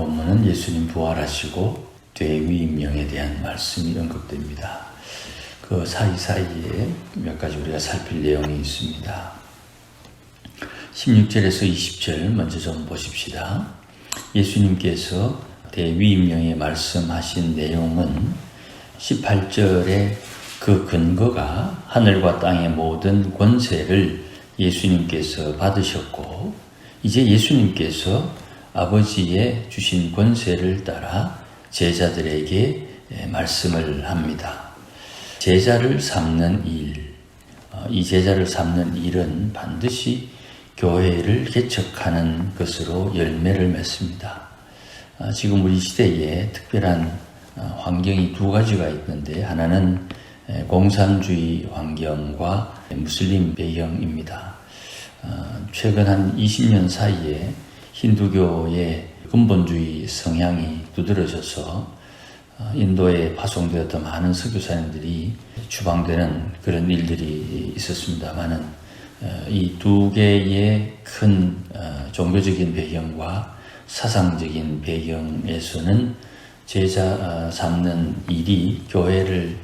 본문은 예수님 부활하시고 대위임령에 대한 말씀이 언급됩니다. 그 사이사이에 몇 가지 우리가 살필 내용이 있습니다. 16절에서 20절 먼저 좀 보십시다. 예수님께서 대위임령에 말씀하신 내용은 18절에 그 근거가 하늘과 땅의 모든 권세를 예수님께서 받으셨고 이제 예수님께서 아버지의 주신 권세를 따라 제자들에게 말씀을 합니다. 제자를 삼는 일, 이 제자를 삼는 일은 반드시 교회를 개척하는 것으로 열매를 맺습니다. 지금 우리 시대에 특별한 환경이 두 가지가 있는데 하나는 공산주의 환경과 무슬림 배경입니다. 최근 한 20년 사이에 힌두교의 근본주의 성향이 두드러져서 인도에 파송되었던 많은 선교사님들이 추방되는 그런 일들이 있었습니다만은 이 두 개의 큰 종교적인 배경과 사상적인 배경에서는 제자 삼는 일이 교회를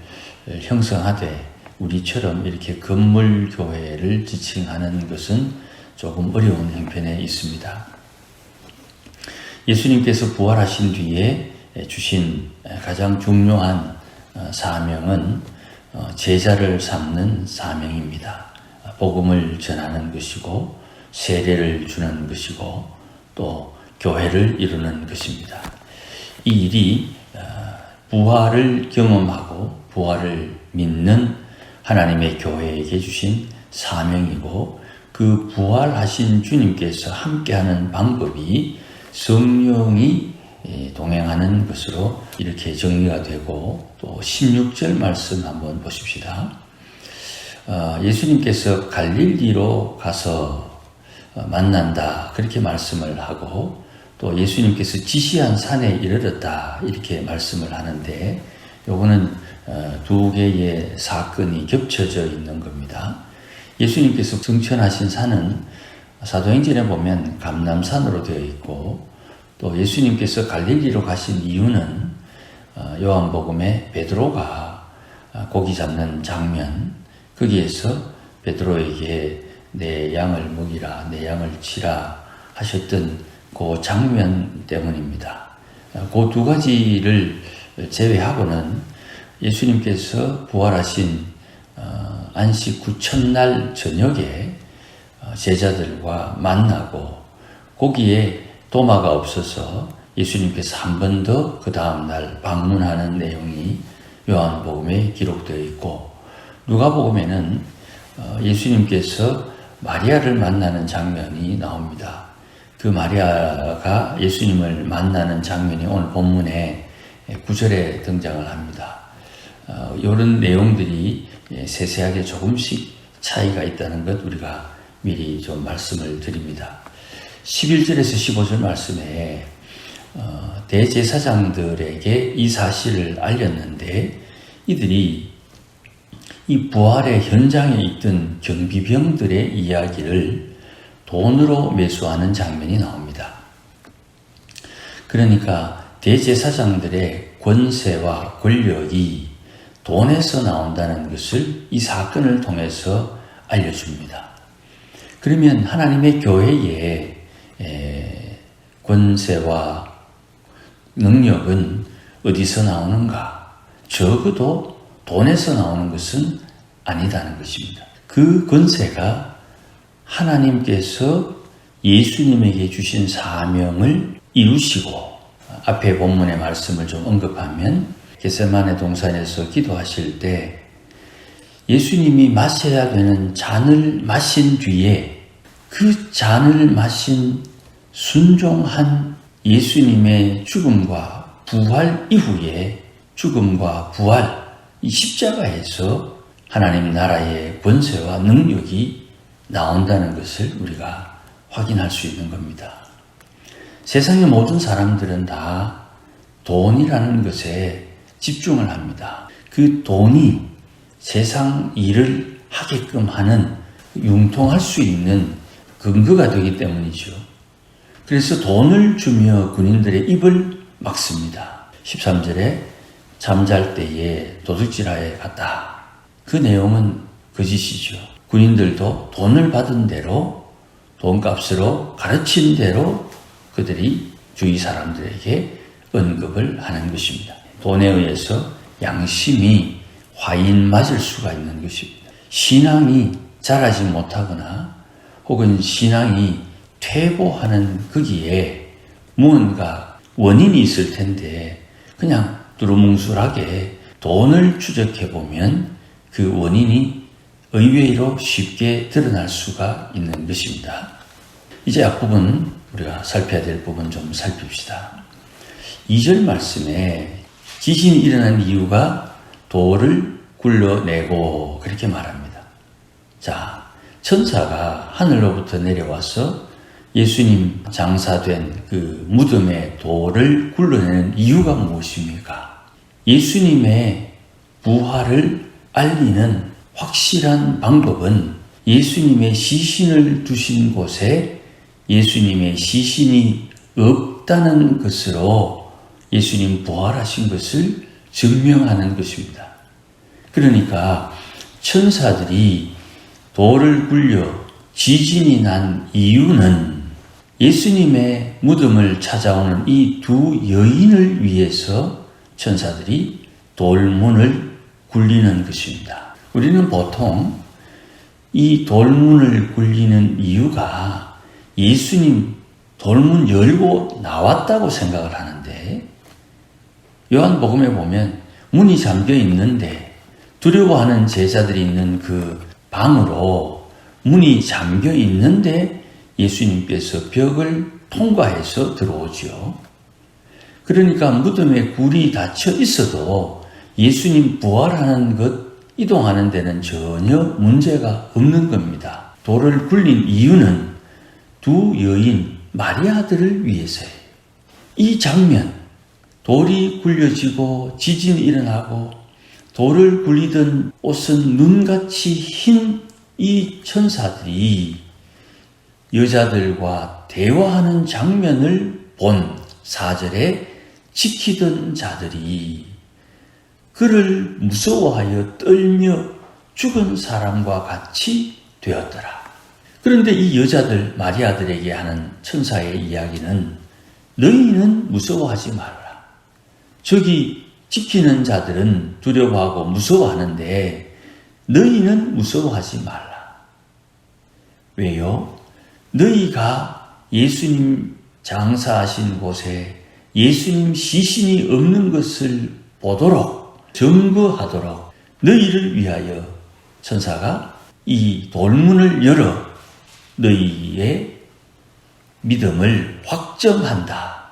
형성하되 우리처럼 이렇게 건물 교회를 지칭하는 것은 조금 어려운 형편에 있습니다. 예수님께서 부활하신 뒤에 주신 가장 중요한 사명은 제자를 삼는 사명입니다. 복음을 전하는 것이고 세례를 주는 것이고 또 교회를 이루는 것입니다. 이 일이 부활을 경험하고 부활을 믿는 하나님의 교회에게 주신 사명이고 그 부활하신 주님께서 함께하는 방법이 성령이 동행하는 것으로 이렇게 정리가 되고 또 16절 말씀 한번 보십시다. 예수님께서 갈릴리로 가서 만난다 그렇게 말씀을 하고 또 예수님께서 지시한 산에 이르렀다 이렇게 말씀을 하는데 요거는 두 개의 사건이 겹쳐져 있는 겁니다. 예수님께서 승천하신 산은 사도행전에 보면 감람산으로 되어 있고 또 예수님께서 갈릴리로 가신 이유는 요한복음에 베드로가 고기 잡는 장면 거기에서 베드로에게 내 양을 먹이라 내 양을 치라 하셨던 그 장면 때문입니다. 그 두 가지를 제외하고는 예수님께서 부활하신 안식 후 첫날 저녁에 제자들과 만나고 거기에 도마가 없어서 예수님께서 한 번 더 그 다음날 방문하는 내용이 요한복음에 기록되어 있고 누가복음에는 예수님께서 마리아를 만나는 장면이 나옵니다. 그 마리아가 예수님을 만나는 장면이 오늘 본문에 9절에 등장을 합니다. 이런 내용들이 세세하게 조금씩 차이가 있다는 것 우리가 미리 좀 말씀을 드립니다. 11절에서 15절 말씀에 대제사장들에게 이 사실을 알렸는데 이들이 이 부활의 현장에 있던 경비병들의 이야기를 돈으로 매수하는 장면이 나옵니다. 그러니까 대제사장들의 권세와 권력이 돈에서 나온다는 것을 이 사건을 통해서 알려줍니다. 그러면 하나님의 교회에 권세와 능력은 어디서 나오는가? 적어도 돈에서 나오는 것은 아니다는 것입니다. 그 권세가 하나님께서 예수님에게 주신 사명을 이루시고 앞에 본문의 말씀을 좀 언급하면 겟세마네 동산에서 기도하실 때 예수님이 마셔야 되는 잔을 마신 뒤에 그 잔을 마신 순종한 예수님의 죽음과 부활 이후에 죽음과 부활, 이 십자가에서 하나님 나라의 권세와 능력이 나온다는 것을 우리가 확인할 수 있는 겁니다. 세상의 모든 사람들은 다 돈이라는 것에 집중을 합니다. 그 돈이 세상 일을 하게끔 하는 융통할 수 있는 근거가 되기 때문이죠. 그래서 돈을 주며 군인들의 입을 막습니다. 13절에 잠잘 때에 도둑질하여 갔다. 그 내용은 거짓이죠. 군인들도 돈을 받은 대로 돈값으로 가르친 대로 그들이 주위 사람들에게 언급을 하는 것입니다. 돈에 의해서 양심이 화인 맞을 수가 있는 것입니다. 신앙이 자라지 못하거나 혹은 신앙이 퇴보하는 거기에 무언가 원인이 있을 텐데 그냥 두루뭉술하게 돈을 추적해보면 그 원인이 의외로 쉽게 드러날 수가 있는 것입니다. 이제 앞부분 우리가 살펴야 될 부분 좀 살핍시다. 2절 말씀에 지진이 일어난 이유가 돌을 굴러내고 그렇게 말합니다. 자, 천사가 하늘로부터 내려와서 예수님 장사된 그 무덤의 돌을 굴러내는 이유가 무엇입니까? 예수님의 부활을 알리는 확실한 방법은 예수님의 시신을 두신 곳에 예수님의 시신이 없다는 것으로 예수님 부활하신 것을 증명하는 것입니다. 그러니까 천사들이 돌을 굴려 지진이 난 이유는 예수님의 무덤을 찾아오는 이 두 여인을 위해서 천사들이 돌문을 굴리는 것입니다. 우리는 보통 이 돌문을 굴리는 이유가 예수님 돌문 열고 나왔다고 생각을 하는데 요한복음에 보면 문이 잠겨 있는데 두려워하는 제자들이 있는 그 방으로 문이 잠겨 있는데 예수님께서 벽을 통과해서 들어오죠. 그러니까 무덤에 굴이 닫혀 있어도 예수님 부활하는 것, 이동하는 데는 전혀 문제가 없는 겁니다. 돌을 굴린 이유는 두 여인 마리아들을 위해서예요. 이 장면, 돌이 굴려지고 지진이 일어나고 돌을 굴리던 옷은 눈같이 흰 이 천사들이 여자들과 대화하는 장면을 본 4절에 지키던 자들이 그를 무서워하여 떨며 죽은 사람과 같이 되었더라. 그런데 이 여자들 마리아들에게 하는 천사의 이야기는 너희는 무서워하지 말라. 저기 지키는 자들은 두려워하고 무서워하는데 너희는 무서워하지 말라. 왜요? 너희가 예수님 장사하신 곳에 예수님 시신이 없는 것을 보도록 증거하도록 너희를 위하여 천사가 이 돌문을 열어 너희의 믿음을 확정한다.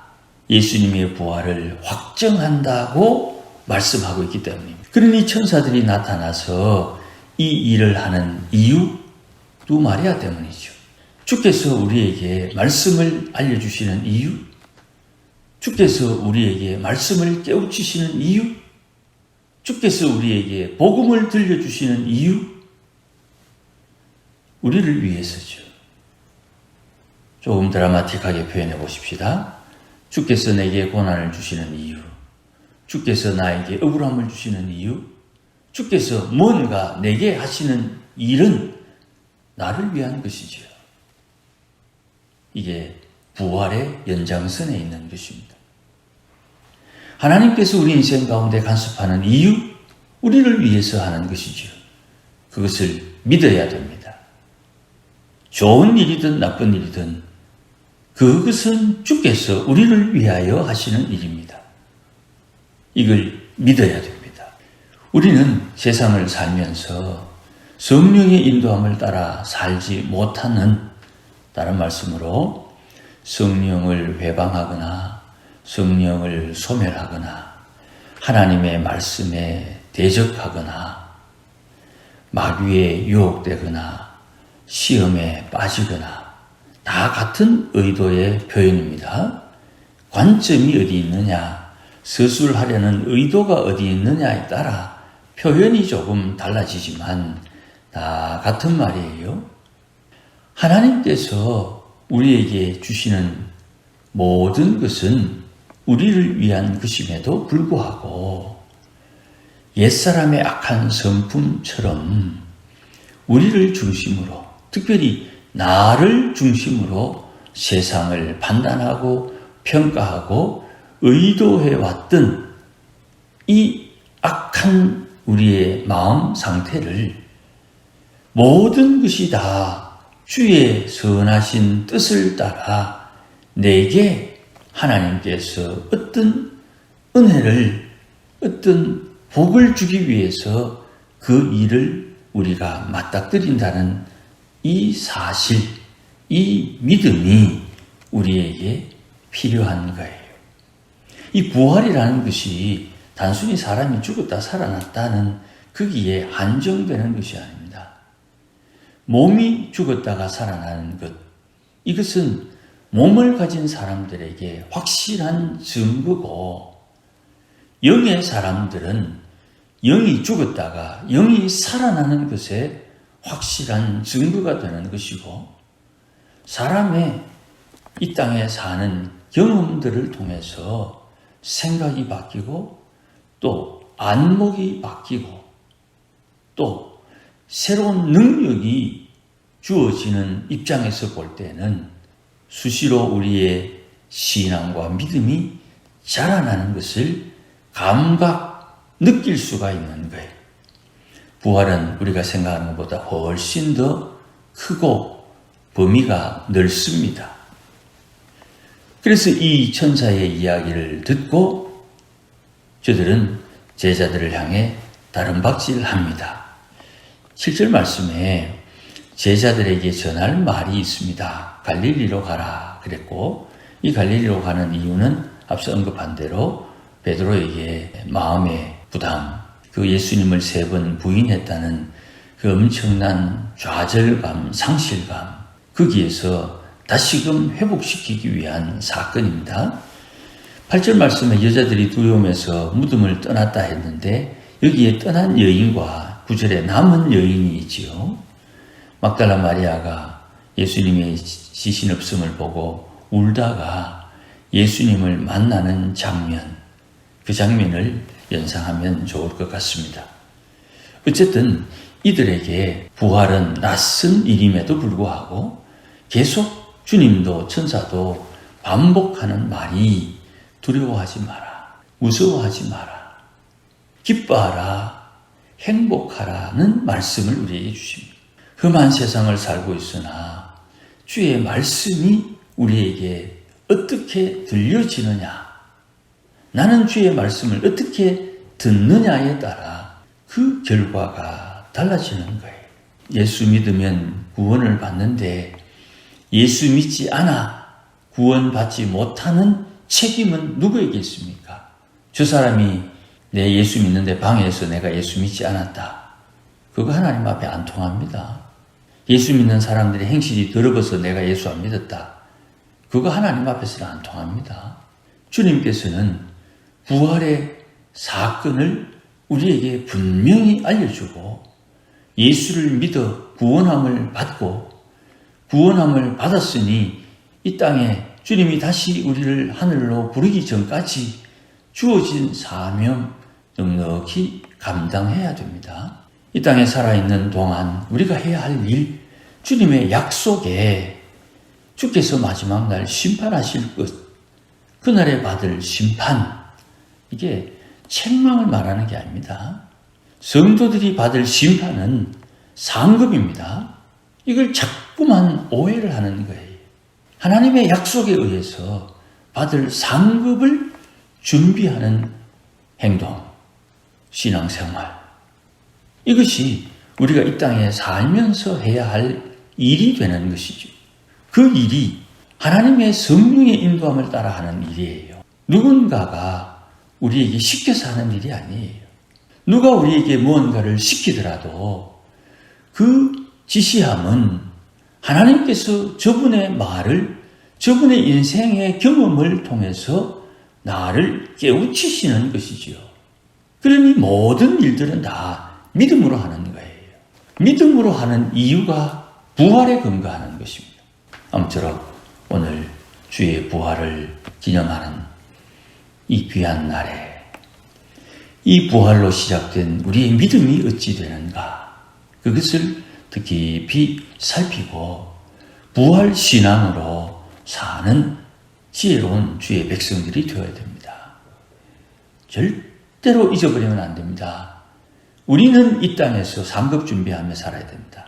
예수님의 부활을 확정한다고 말씀하고 있기 때문입니다. 그러니 천사들이 나타나서 이 일을 하는 이유 두 마리아 때문이죠. 주께서 우리에게 말씀을 알려주시는 이유, 주께서 우리에게 말씀을 깨우치시는 이유, 주께서 우리에게 복음을 들려주시는 이유, 우리를 위해서죠. 조금 드라마틱하게 표현해 보십시다. 주께서 내게 고난을 주시는 이유, 주께서 나에게 억울함을 주시는 이유, 주께서 뭔가 내게 하시는 일은 나를 위한 것이지요. 이게 부활의 연장선에 있는 것입니다. 하나님께서 우리 인생 가운데 간섭하는 이유, 우리를 위해서 하는 것이지요. 그것을 믿어야 됩니다. 좋은 일이든 나쁜 일이든 그것은 주께서 우리를 위하여 하시는 일입니다. 이걸 믿어야 됩니다. 우리는 세상을 살면서 성령의 인도함을 따라 살지 못하는, 다른 말씀으로 성령을 회방하거나 성령을 소멸하거나 하나님의 말씀에 대적하거나 마귀에 유혹되거나 시험에 빠지거나 다 같은 의도의 표현입니다. 관점이 어디 있느냐, 서술하려는 의도가 어디 있느냐에 따라 표현이 조금 달라지지만 다 같은 말이에요. 하나님께서 우리에게 주시는 모든 것은 우리를 위한 것임에도 불구하고 옛사람의 악한 성품처럼 우리를 중심으로, 특별히 나를 중심으로 세상을 판단하고 평가하고 의도해왔던 이 악한 우리의 마음 상태를 모든 것이 다 주의 선하신 뜻을 따라 내게 하나님께서 어떤 은혜를, 어떤 복을 주기 위해서 그 일을 우리가 맞닥뜨린다는 이 사실, 이 믿음이 우리에게 필요한 거예요. 이 부활이라는 것이 단순히 사람이 죽었다 살아났다는 거기에 한정되는 것이 아닙니다. 몸이 죽었다가 살아나는 것, 이것은 몸을 가진 사람들에게 확실한 증거고, 영의 사람들은 영이 죽었다가 영이 살아나는 것에 확실한 증거가 되는 것이고, 사람의 이 땅에 사는 경험들을 통해서 생각이 바뀌고 또 안목이 바뀌고 또 새로운 능력이 주어지는 입장에서 볼 때는 수시로 우리의 신앙과 믿음이 자라나는 것을 느낄 수가 있는 거예요. 부활은 우리가 생각하는 것보다 훨씬 더 크고 범위가 넓습니다. 그래서 이 천사의 이야기를 듣고 저들은 제자들을 향해 다른 박질을 합니다. 7절 말씀에 제자들에게 전할 말이 있습니다. 갈릴리로 가라 그랬고, 이 갈릴리로 가는 이유는 앞서 언급한 대로 베드로에게 마음의 부담, 그 예수님을 3번 부인했다는 그 엄청난 좌절감, 상실감, 거기에서 다시금 회복시키기 위한 사건입니다. 8절 말씀에 여자들이 두려움에서 무덤을 떠났다 했는데 여기에 떠난 여인과 9절에 남은 여인이 있지요. 막달라 마리아가 예수님의 시신없음을 보고 울다가 예수님을 만나는 장면, 그 장면을 연상하면 좋을 것 같습니다. 어쨌든 이들에게 부활은 낯선 일임에도 불구하고 계속 주님도 천사도 반복하는 말이 두려워하지 마라, 무서워하지 마라, 기뻐하라, 행복하라는 말씀을 우리에게 주십니다. 험한 세상을 살고 있으나 주의 말씀이 우리에게 어떻게 들려지느냐, 나는 주의 말씀을 어떻게 듣느냐에 따라 그 결과가 달라지는 거예요. 예수 믿으면 구원을 받는데 예수 믿지 않아 구원받지 못하는 책임은 누구에게 있습니까? 저 사람이 내 예수 믿는데 방해해서 내가 예수 믿지 않았다. 그거 하나님 앞에 안 통합니다. 예수 믿는 사람들의 행실이 더러워서 내가 예수 안 믿었다. 그거 하나님 앞에서는 안 통합니다. 주님께서는 부활의 사건을 우리에게 분명히 알려주고 예수를 믿어 구원함을 받고 구원함을 받았으니 이 땅에 주님이 다시 우리를 하늘로 부르기 전까지 주어진 사명 넉넉히 감당해야 됩니다. 이 땅에 살아있는 동안 우리가 해야 할 일, 주님의 약속에 주께서 마지막 날 심판하실 것, 그날에 받을 심판, 이게 책망을 말하는 게 아닙니다. 성도들이 받을 심판은 상급입니다. 이걸 자꾸만 오해를 하는 거예요. 하나님의 약속에 의해서 받을 상급을 준비하는 행동, 신앙생활, 이것이 우리가 이 땅에 살면서 해야 할 일이 되는 것이죠. 그 일이 하나님의 성령의 인도함을 따라 하는 일이에요. 누군가가 우리에게 시켜서 하는 일이 아니에요. 누가 우리에게 무언가를 시키더라도 그 지시함은 하나님께서 저분의 말을, 저분의 인생의 경험을 통해서 나를 깨우치시는 것이지요. 그러니 모든 일들은 다 믿음으로 하는 거예요. 믿음으로 하는 이유가 부활에 근거하는 것입니다. 아무쪼록 오늘 주의 부활을 기념하는 이 귀한 날에 이 부활로 시작된 우리의 믿음이 어찌 되는가, 그것을 더 깊이 살피고 부활 신앙으로 사는 지혜로운 주의 백성들이 되어야 됩니다. 절대로 잊어버리면 안 됩니다. 우리는 이 땅에서 상급 준비하며 살아야 됩니다.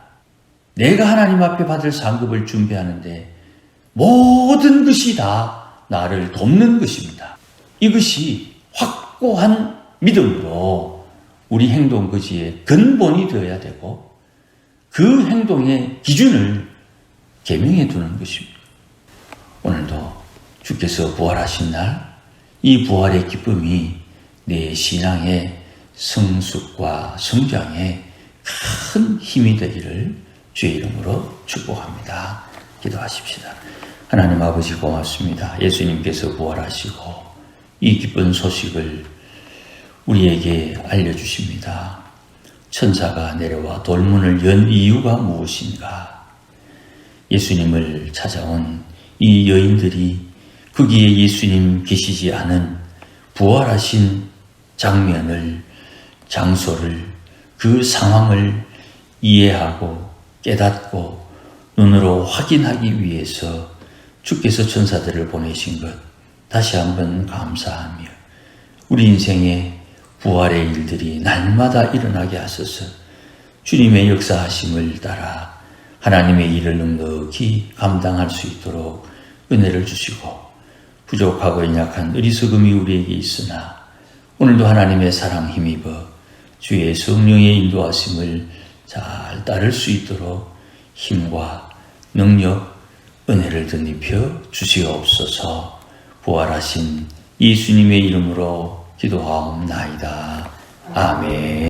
내가 하나님 앞에 받을 상급을 준비하는데 모든 것이 다 나를 돕는 것입니다. 이것이 확고한 믿음으로 우리 행동 거지의 근본이 되어야 되고 그 행동의 기준을 계명해 두는 것입니다. 오늘도 주께서 부활하신 날 이 부활의 기쁨이 내 신앙의 성숙과 성장에 큰 힘이 되기를 주의 이름으로 축복합니다. 기도하십시다. 하나님 아버지 고맙습니다. 예수님께서 부활하시고 이 기쁜 소식을 우리에게 알려주십니다. 천사가 내려와 돌문을 연 이유가 무엇인가? 예수님을 찾아온 이 여인들이 거기에 예수님 계시지 않은 부활하신 장면을, 장소를, 그 상황을 이해하고 깨닫고 눈으로 확인하기 위해서 주께서 천사들을 보내신 것 다시 한번 감사하며 우리 인생의 부활의 일들이 날마다 일어나게 하소서. 주님의 역사하심을 따라 하나님의 일을 넉넉히 감당할 수 있도록 은혜를 주시고 부족하고 연약한 어리석음이 우리에게 있으나 오늘도 하나님의 사랑 힘입어 주의 성령의 인도하심을 잘 따를 수 있도록 힘과 능력, 은혜를 덧입혀 주시옵소서. 부활하신 예수님의 이름으로 기도하옵나이다. 아멘.